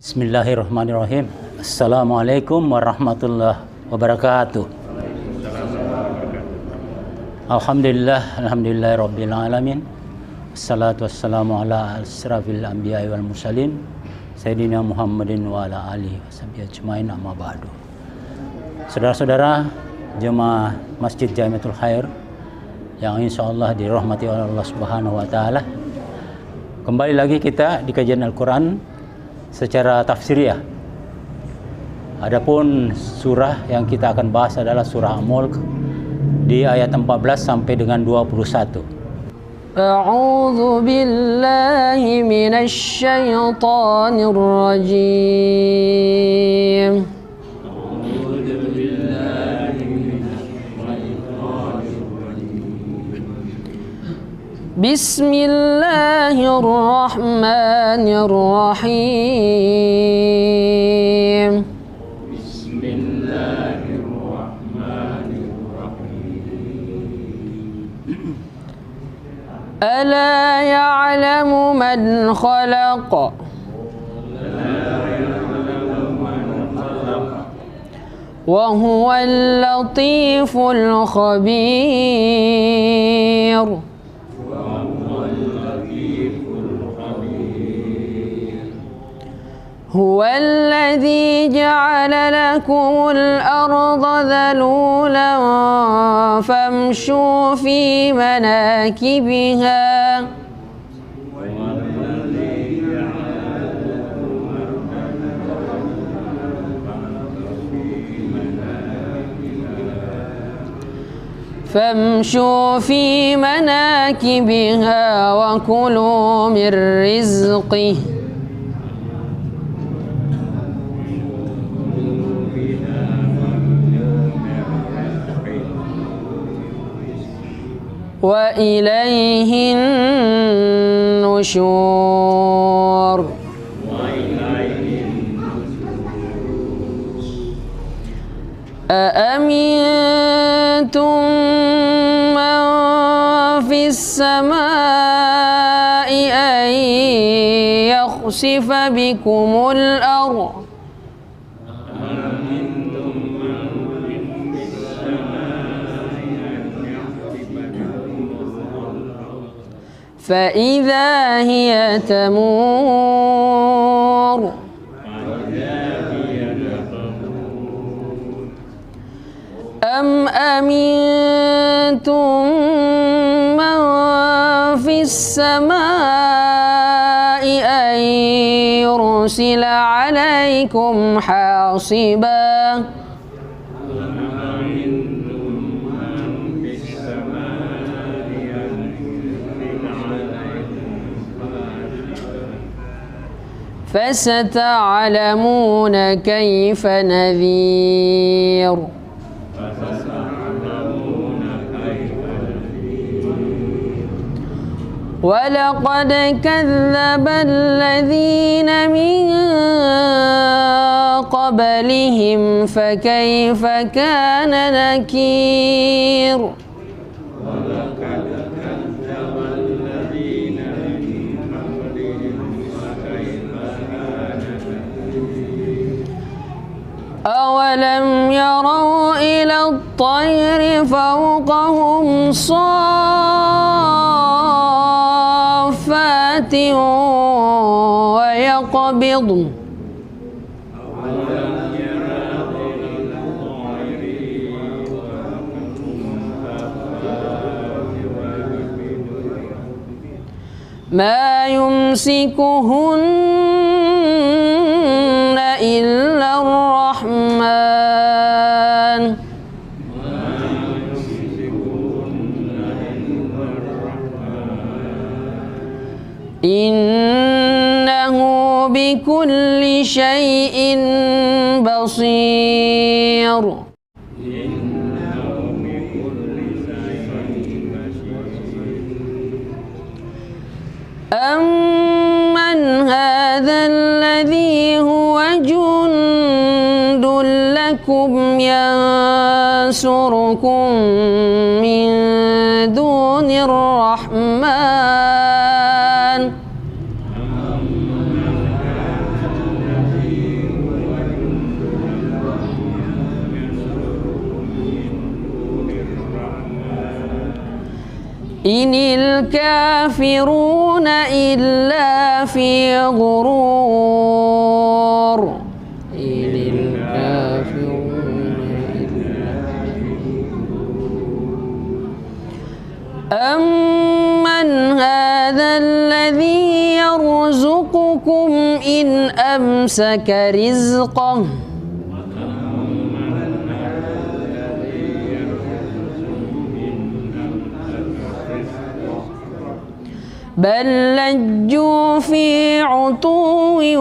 Bismillahirrahmanirrahim. Assalamualaikum warahmatullahi wabarakatuh. Alhamdulillah rabbil alamin. Assalatu wassalamu ala asrafil anbiya'i wal mursalin Sayyidina Muhammadin wa ala alihi washabihi ajmain, amma ba'du. Saudara-saudara jemaah Masjid Jamiatul Khair yang insyaallah dirahmati oleh Allah Subhanahu wa taala. Kembali lagi kita di kajian Al-Qur'an secara tafsiriyah. Adapun surah yang kita akan bahas adalah surah Al-Mulk di ayat 14 sampai dengan 21. A'udzu billahi minasy syaithanir rajim. Bismillahirrahmanirrahim. Ala ya'lamu man khalaq wa huwal latiful khabir. هو الذي جعل لكم الأرض ذلولا فامشوا في مناكبها وكلوا من رزقه وإليه النشور. أأمنتم من في السماء أن يخسف بكم الأرض فإذا هي تمور أم أمنتم من في السماء أن يرسل عليكم حاصبا فستعلمون كيف نذير. ولقد كذب الذين من قبلهم فكيف كان نكير. أولم يروا إلى الطير فوقهم صافات ويقبضن ما يمسكهن إلا الرحمن إنه بكل شيء بصير. أمن هذا الذي هو جند لكم ينصركم من دون الرحمن Inil kafiruna illa fi ghurur. Inil kafiruna illa amman hadzal ladzi yarzuqukum in amsaka rizqah. Bal lajju fi utuwin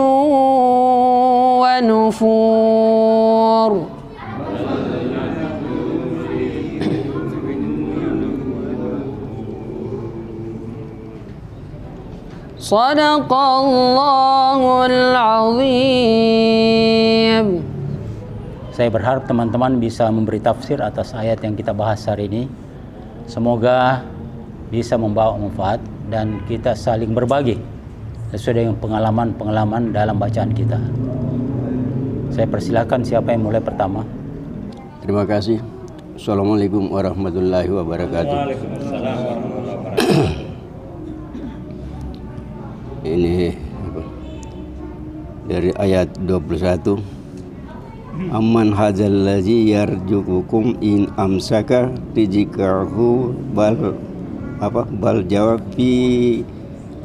wa nufur. Sadaqallahul azim. Saya berharap teman-teman bisa memberi tafsir atas ayat yang kita bahas hari ini. Semoga bisa membawa manfaat dan kita saling berbagi sesuai dengan pengalaman-pengalaman dalam bacaan kita. Saya persilakan siapa yang mulai pertama. Terima kasih. Assalamualaikum warahmatullahi wabarakatuh. Waalaikumsalam warahmatullahi wabarakatuh. Ini dari ayat 21. Amman hadzal ladzi yarzuqukum in amsaka rizqahu bal jawab fi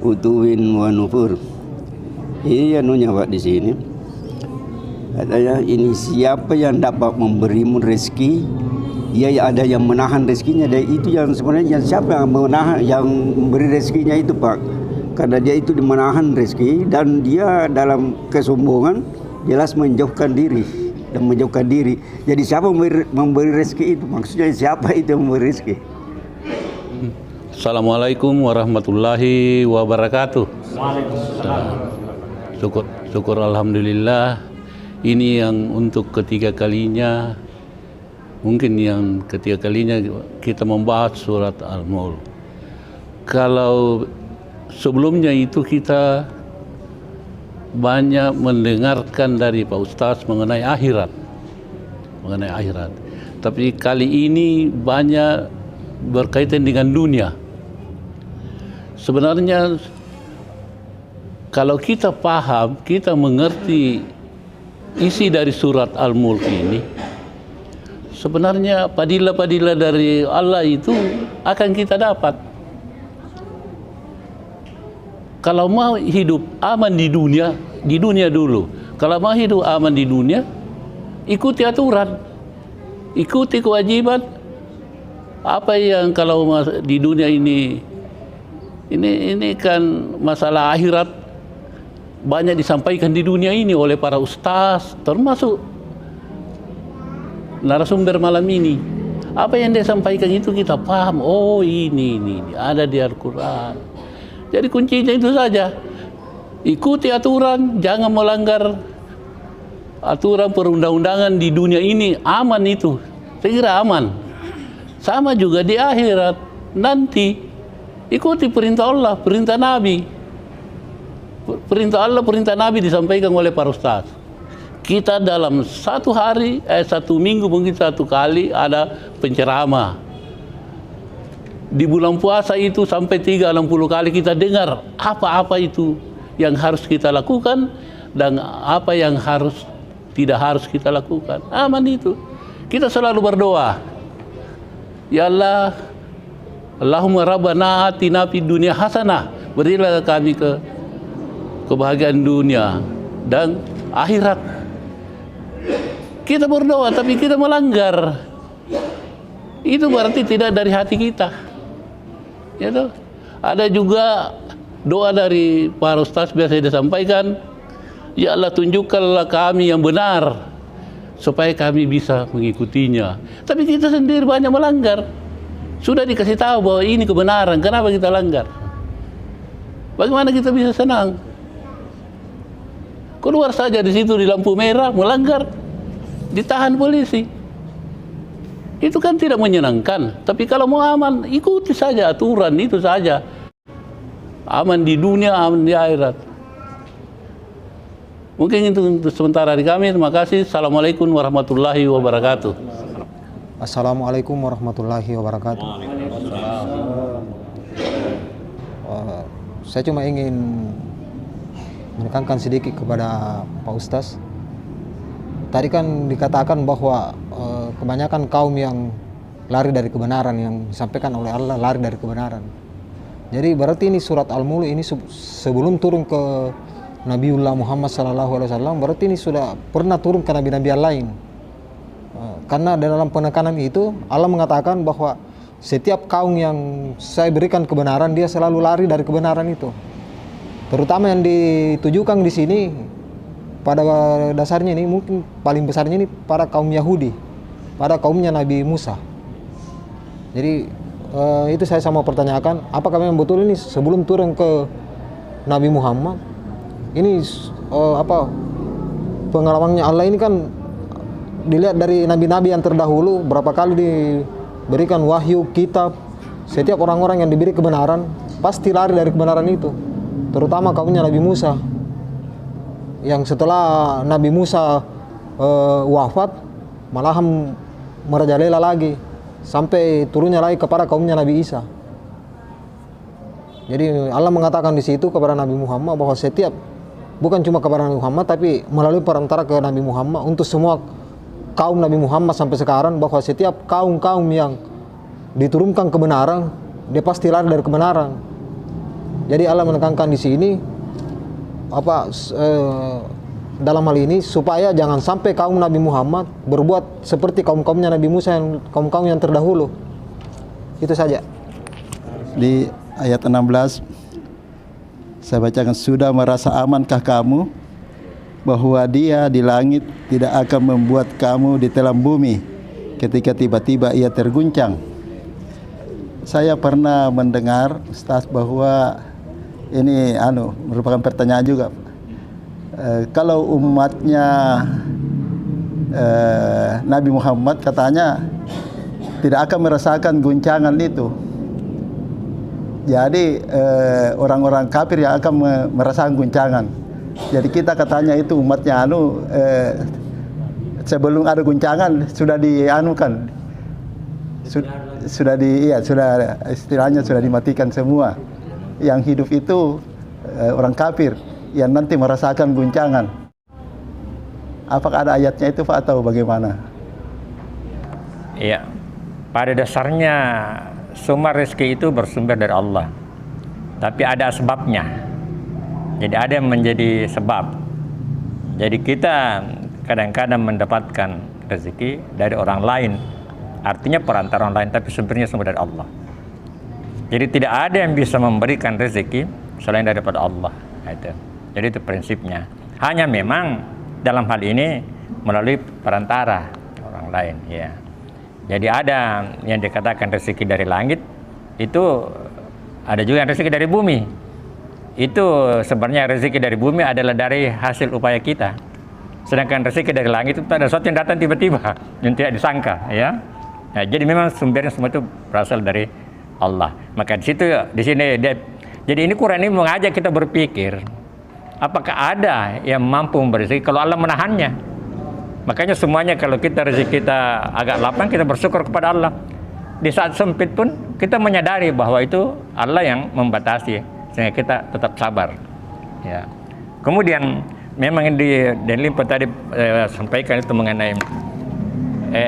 utuwin wa nufur. Ini anunya Pak di sini. Katanya ini siapa yang dapat memberimu rezeki, dia ada yang menahan rezekinya. Dan itu yang sebenarnya siapa yang menahan, yang memberi rezekinya itu Pak. Karena dia itu menahan rezeki dan dia dalam kesombongan jelas menjauhkan diri dan menjauhkan diri. Jadi siapa memberi rezeki itu? Maksudnya siapa itu yang memberi rezeki? Assalamualaikum warahmatullahi wabarakatuh. Syukur alhamdulillah. Ini yang untuk ketiga kalinya, mungkin yang ketiga kalinya kita membahas surat Al-Mulk. Kalau sebelumnya itu kita banyak mendengarkan dari Pak Ustaz mengenai akhirat. Tapi kali ini banyak berkaitan dengan dunia. Sebenarnya kalau kita paham, kita mengerti isi dari surat Al-Mulk ini, sebenarnya padilah-padilah dari Allah itu akan kita dapat. Kalau mau hidup aman di dunia dulu. Kalau mau hidup aman di dunia, ikuti aturan, ikuti kewajiban. Apa yang kalau di dunia ini kan masalah akhirat banyak disampaikan di dunia ini oleh para ustaz, termasuk narasumber malam ini. Apa yang dia sampaikan itu kita paham. Oh ini ada di Al-Quran. Jadi kuncinya itu saja. Ikuti aturan, jangan melanggar aturan perundang-undangan di dunia ini. Aman itu. Saya kira aman. Sama juga di akhirat. Nanti ikuti perintah Allah, perintah Nabi. Perintah Allah, perintah Nabi disampaikan oleh para ustaz. Kita dalam satu minggu mungkin satu kali ada penceramah. Di bulan puasa itu sampai 60 kali kita dengar apa-apa itu yang harus kita lakukan dan apa yang tidak harus kita lakukan. Aman itu. Kita selalu berdoa. Ya Allah, Allahumma rabbana atina fid dunya hasanah. Berilah kami kebahagiaan dunia dan akhirat. Kita berdoa tapi kita melanggar. Itu berarti tidak dari hati kita. Ya toh? Ada juga doa dari para ustaz biasa disampaikan, ya Allah tunjukkanlah kami yang benar supaya kami bisa mengikutinya. Tapi kita sendiri banyak melanggar. Sudah dikasih tahu bahwa ini kebenaran, kenapa kita langgar? Bagaimana kita bisa senang? Keluar saja di situ di lampu merah melanggar, ditahan polisi. Itu kan tidak menyenangkan. Tapi kalau mau aman, ikuti saja aturan itu saja. Aman di dunia, aman di akhirat. Mungkin itu untuk sementara dari kami. Terima kasih. Assalamualaikum warahmatullahi wabarakatuh. Assalamualaikum warahmatullahi wabarakatuh. saya cuma ingin menekankan sedikit kepada Pak Ustaz. Tadi kan dikatakan bahwa kebanyakan kaum yang lari dari kebenaran, yang disampaikan oleh Allah lari dari kebenaran. Jadi berarti ini surat Al-Mulk ini sebelum turun ke Nabiullah Muhammad SAW, berarti ini sudah pernah turun ke nabi-nabi yang lain. Karena dalam penekanan itu Allah mengatakan bahwa setiap kaum yang saya berikan kebenaran, dia selalu lari dari kebenaran itu. Terutama yang ditujukan di sini pada dasarnya ini, mungkin paling besarnya ini pada kaum Yahudi, pada kaumnya Nabi Musa. Jadi itu saya sama pertanyakan, apakah memang betul ini sebelum turun ke Nabi Muhammad? Ini pengalamannya Allah ini kan dilihat dari nabi-nabi yang terdahulu, berapa kali diberikan wahyu, kitab. Setiap orang-orang yang diberi kebenaran pasti lari dari kebenaran itu, terutama kaumnya Nabi Musa, yang setelah Nabi Musa wafat malahan merajalela lagi sampai turunnya lagi kepada kaumnya Nabi Isa. Jadi Allah mengatakan di situ kepada Nabi Muhammad bahwa setiap, bukan cuma kepada Nabi Muhammad, tapi melalui perantara ke Nabi Muhammad untuk semua kaum Nabi Muhammad sampai sekarang, bahwa setiap kaum-kaum yang diturunkan kebenaran, dia pasti lari dari kebenaran. Jadi Allah menekankan di sini dalam hal ini supaya jangan sampai kaum Nabi Muhammad berbuat seperti kaum-kaumnya Nabi Musa, yang kaum-kaum yang terdahulu. Itu saja. Di ayat 16 saya bacakan, sudah merasa amankah kamu bahwa Dia di langit tidak akan membuat kamu ditelan bumi ketika tiba-tiba ia terguncang. Saya pernah mendengar Ustaz bahwa ini merupakan pertanyaan juga. Kalau umatnya Nabi Muhammad katanya tidak akan merasakan guncangan itu. Jadi orang-orang kafir yang akan merasakan guncangan. Jadi kita katanya itu umatnya sebelum ada guncangan sudah dianukan, sudah istilahnya sudah dimatikan semua. Yang hidup itu orang kafir yang nanti merasakan guncangan. Apakah ada ayatnya itu Pak atau bagaimana? Iya, pada dasarnya semua rezeki itu bersumber dari Allah, tapi ada sebabnya. Jadi ada yang menjadi sebab. Jadi kita kadang-kadang mendapatkan rezeki dari orang lain, artinya perantara orang lain, tapi sumbernya sumber dari Allah. Jadi tidak ada yang bisa memberikan rezeki selain daripada Allah. Jadi itu prinsipnya. Hanya memang dalam hal ini melalui perantara orang lain. Ya. Jadi ada yang dikatakan rezeki dari langit, itu ada juga yang rezeki dari bumi. Itu sebenarnya rezeki dari bumi adalah dari hasil upaya kita. Sedangkan rezeki dari langit itu ada sesuatu yang datang tiba-tiba yang tidak disangka, ya. Nah, jadi memang sumbernya semua itu berasal dari Allah. Maka di sini jadi ini Quran ini mengajak kita berpikir, apakah ada yang mampu memberi rezeki kalau Allah menahannya? Makanya semuanya kalau kita rezeki kita agak lapang, kita bersyukur kepada Allah. Di saat sempit pun kita menyadari bahwa itu Allah yang membatasi, sehingga kita tetap sabar. Ya. Kemudian memang di Limpo tadi sampaikan itu mengenai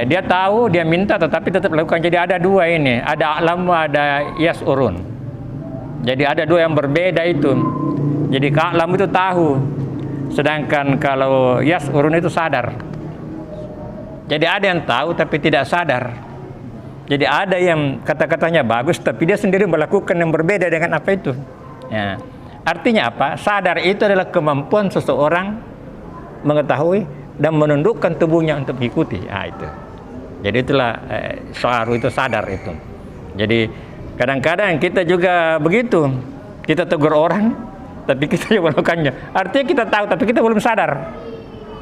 dia tahu, dia minta tetapi tetap lakukan. Jadi ada dua ini, ada a'lamu, ada yas'urun. Jadi ada dua yang berbeda itu. Jadi a'lamu itu tahu, sedangkan kalau yas'urun itu sadar. Jadi ada yang tahu tapi tidak sadar. Jadi ada yang kata-katanya bagus tapi dia sendiri melakukan yang berbeda dengan apa itu. Ya. Artinya apa? Sadar itu adalah kemampuan seseorang mengetahui dan menundukkan tubuhnya untuk mengikuti. Itu. Jadi itulah sya'ru itu sadar itu. Jadi kadang-kadang kita juga begitu. Kita tegur orang tapi kita juga melakukannya. Artinya kita tahu tapi kita belum sadar.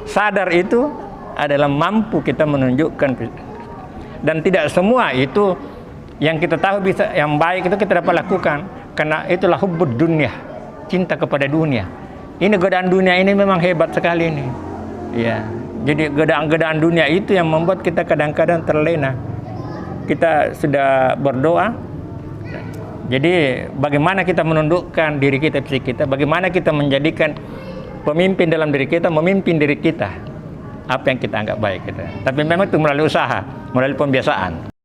Sadar itu adalah mampu kita menunjukkan, dan tidak semua itu yang kita tahu bisa yang baik itu kita dapat lakukan, karena itulah hubbud dunya, cinta kepada dunia. Ini godaan dunia ini memang hebat sekali ini. Ya, jadi godaan dunia itu yang membuat kita kadang-kadang terlena. Kita sudah berdoa, Jadi bagaimana kita menundukkan diri kita, fisik kita, bagaimana kita menjadikan pemimpin dalam diri kita, memimpin diri kita, apa yang kita anggap baik gitu. Tapi memang itu melalui usaha, melalui pembiasaan.